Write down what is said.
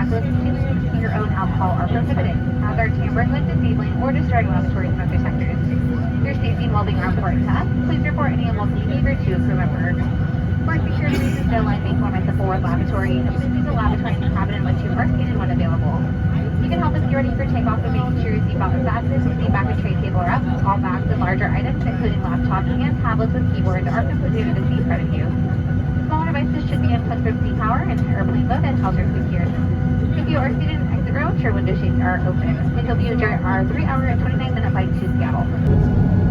tobacco, consuming your own alcohol are prohibited, as are tampering with, disabling, or destroying laboratories and other sectors. Your safety and well-being are important to us. Please report any unlawful behavior to a crew member. For security reasons, no line may form at the forward lavatory, and please use the lavatory in the cabin in which you are seated when available. You can help us get ready for takeoff by making sure your seatbelt is fastened, seat back and tray table are up. All bags and larger items, including laptops and tablets with keyboards, are completely in the seat in front of you. Smaller devices should be unplugged from seat power and airplane mode and held or secured. If you are seated in the exit row, your window shades are open. We hope you enjoy our 3-hour and 29-minute flight to Seattle.